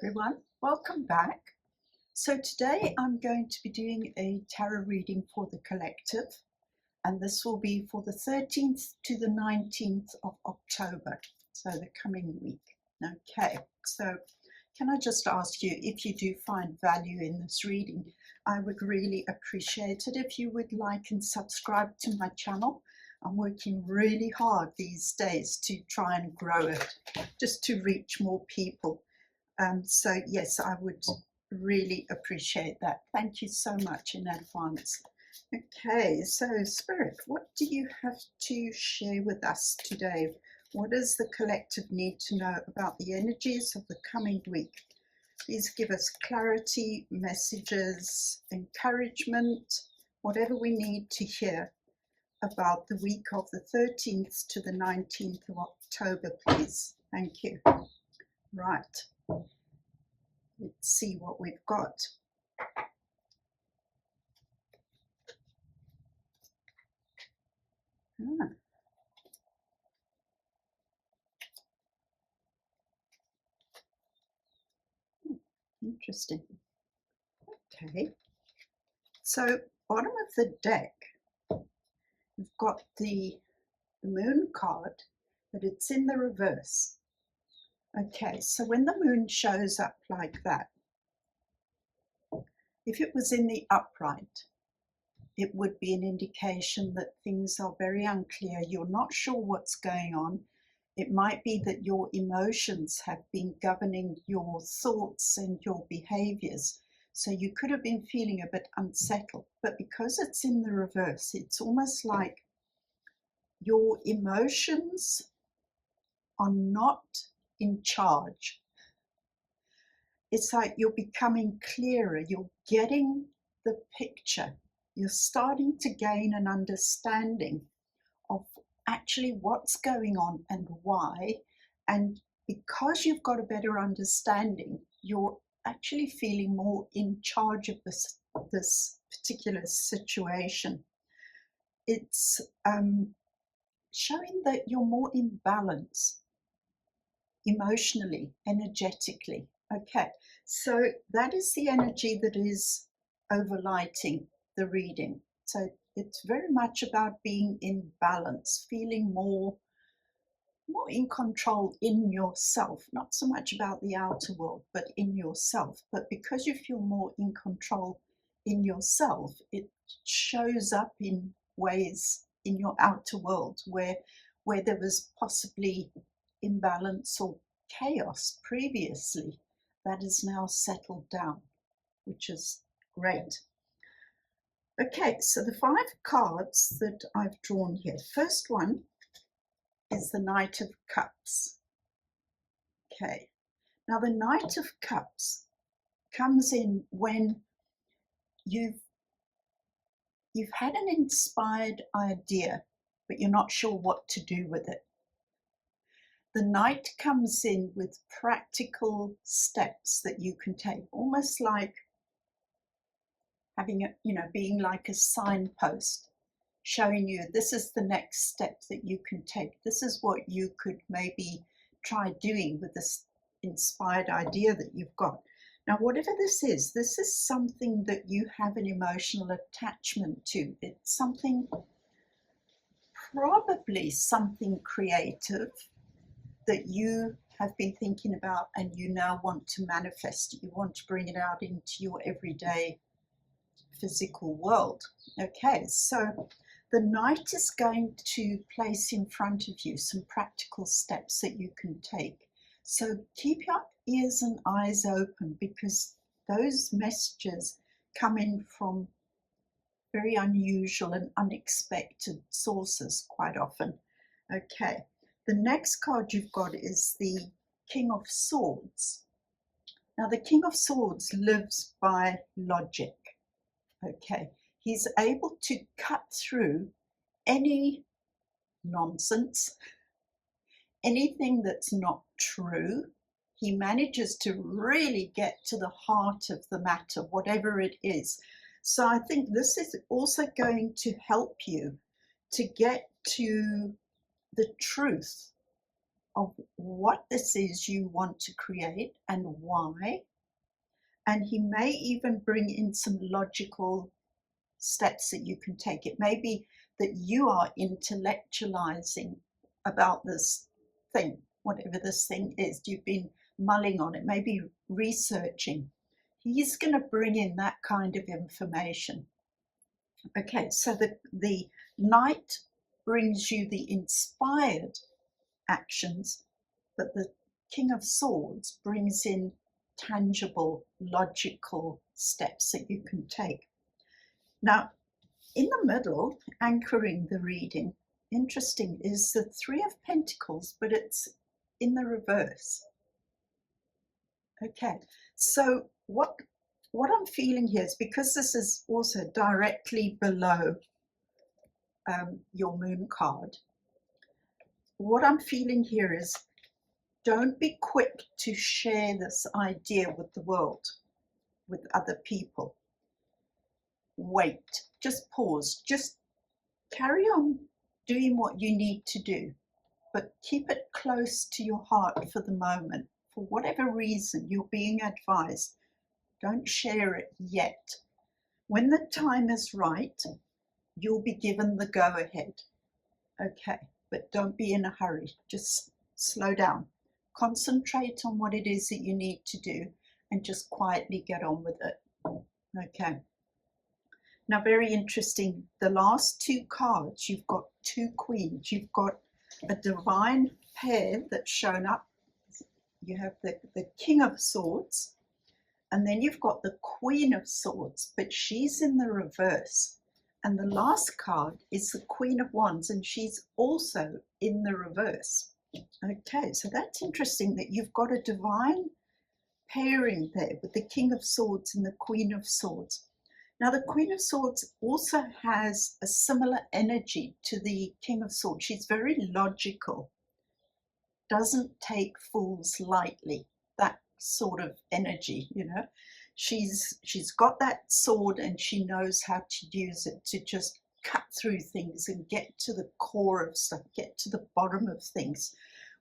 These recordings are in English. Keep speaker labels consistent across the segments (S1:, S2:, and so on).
S1: everyone, welcome back. So today I'm going to be doing a tarot reading for the collective, and this will be for the 13th to the 19th of October, so the coming week. Okay, so can I just ask you, if you do find value in this reading, I would really appreciate it if you would like and subscribe to my channel. I'm working really hard these days to try and grow it, just to reach more people. So yes, I would really appreciate that. Thank you so much in advance. Okay, so Spirit, what do you have to share with us today? What does the collective need to know about the energies of the coming week? Please give us clarity, messages, encouragement, whatever we need to hear about the week of the 13th to the 19th of October, please. Thank you. Right. Let's see what we've got. Interesting. Okay. So, bottom of the deck, we've got the moon card, but it's in the reverse. Okay, so when the moon shows up like that, if it was in the upright, it would be an indication that things are very unclear. You're not sure what's going on. It might be that your emotions have been governing your thoughts and your behaviors. So you could have been feeling a bit unsettled, but because it's in the reverse, it's almost like your emotions are not in charge. It's like you're becoming clearer, you're getting the picture, you're starting to gain an understanding of actually what's going on and why. And because you've got a better understanding, you're actually feeling more in charge of this particular situation. It's showing that you're more in balance emotionally, energetically. Okay, so that is the energy that is overlighting the reading. So it's very much about being in balance, feeling more in control in yourself, not so much about the outer world, but in yourself. But because you feel more in control in yourself, it shows up in ways in your outer world where there was possibly imbalance or chaos previously that is now settled down, which is great. Okay, so the 5 cards that I've drawn here. First one is the Knight of Cups. Okay, now the Knight of Cups comes in when you've had an inspired idea, but you're not sure what to do with it. The Knight comes in with practical steps that you can take, almost like having being like a signpost, showing you this is the next step that you can take. This is what you could maybe try doing with this inspired idea that you've got. Now, whatever this is something that you have an emotional attachment to. It's something, probably something creative that you have been thinking about and you now want to manifest. You want to bring it out into your everyday physical world. Okay, so the Knight is going to place in front of you some practical steps that you can take. So keep your ears and eyes open, because those messages come in from very unusual and unexpected sources quite often. Okay, the next card you've got is the King of Swords. Now, the King of Swords lives by logic. Okay, he's able to cut through any nonsense, anything that's not true. He manages to really get to the heart of the matter, whatever it is. So I think this is also going to help you to get to the truth of what this is you want to create and why. And he may even bring in some logical steps that you can take. It may be that you are intellectualizing about this thing, whatever this thing is. You've been mulling on it, maybe researching. He's going to bring in that kind of information. Okay, so the Knight brings you the inspired actions, but the King of Swords brings in tangible, logical steps that you can take. Now, in the middle, anchoring the reading, interesting, is the Three of Pentacles, but it's in the reverse. Okay, so what I'm feeling here is, because this is also directly below your moon card, what I'm feeling here is, don't be quick to share this idea with the world, with other people. Wait, just pause, just carry on doing what you need to do, but keep it close to your heart for the moment. For whatever reason, you're being advised, don't share it yet. When the time is right, you'll be given the go-ahead. Okay, but don't be in a hurry. Just slow down. Concentrate on what it is that you need to do and just quietly get on with it. Okay. Now, very interesting, the last two cards, you've got two queens. You've got a divine pair that's shown up. You have the King of Swords, and then you've got the Queen of Swords, but she's in the reverse. And the last card is the Queen of Wands, and she's also in the reverse. Okay, so that's interesting that you've got a divine pairing there with the King of Swords and the Queen of Swords. Now, the Queen of Swords also has a similar energy to the King of Swords. She's very logical, doesn't take fools lightly, that sort of energy, you know. She's got that sword and she knows how to use it to just cut through things and get to the core of stuff, get to the bottom of things,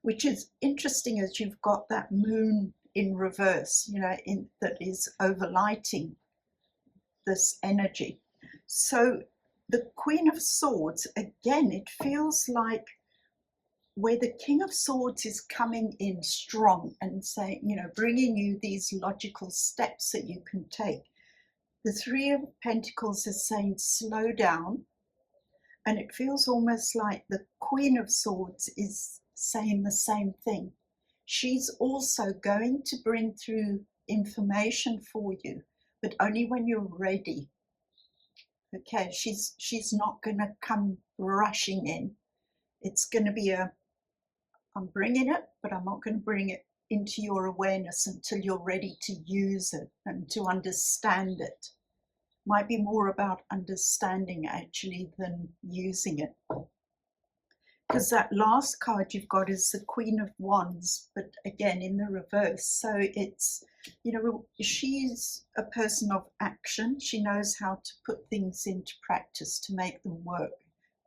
S1: which is interesting as you've got that moon in reverse, you know, that is overlighting this energy. So the Queen of Swords, again, it feels like where the King of Swords is coming in strong and saying, you know, bringing you these logical steps that you can take. The Three of Pentacles is saying, slow down. And it feels almost like the Queen of Swords is saying the same thing. She's also going to bring through information for you, but only when you're ready. Okay, she's not going to come rushing in. It's going to be I'm bringing it, but I'm not going to bring it into your awareness until you're ready to use it and to understand it. Might be more about understanding actually than using it. Because that last card you've got is the Queen of Wands, but again in the reverse. So it's, you know, she's a person of action. She knows how to put things into practice to make them work,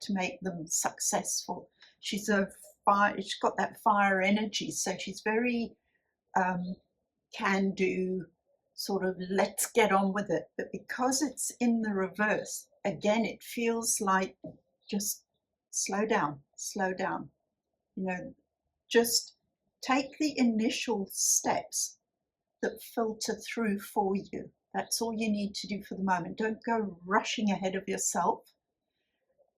S1: to make them successful. She's got that fire energy, so she's very can do, sort of let's get on with it. But because it's in the reverse, again, it feels like just slow down, you know, just take the initial steps that filter through for you. That's all you need to do for the moment. Don't go rushing ahead of yourself,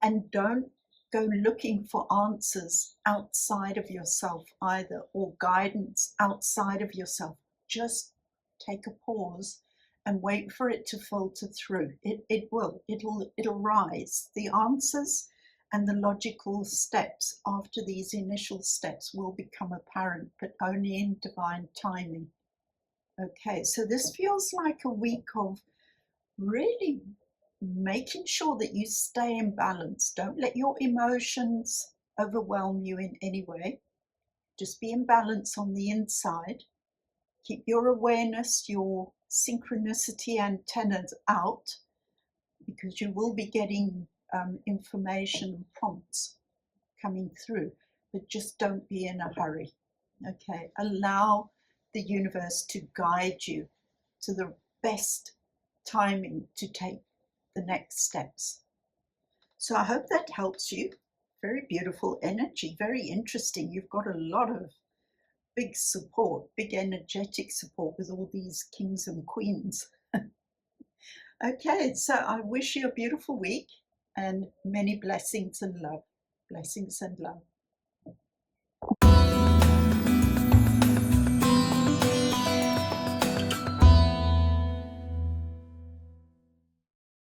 S1: and don't go looking for answers outside of yourself either, or guidance outside of yourself. Just take a pause and wait for it to filter through. It'll rise. The answers and the logical steps after these initial steps will become apparent, but only in divine timing. Okay, so this feels like a week of really making sure that you stay in balance. Don't let your emotions overwhelm you in any way. Just be in balance on the inside. Keep your awareness, your synchronicity antennas out, because you will be getting information and prompts coming through. but just don't be in a hurry. Okay, allow the universe to guide you to the best timing to take the next steps. So I hope that helps you. Very beautiful energy, very interesting. You've got a lot of big support, big energetic support with all these kings and queens. Okay, so I wish you a beautiful week and many blessings and love. Blessings and love.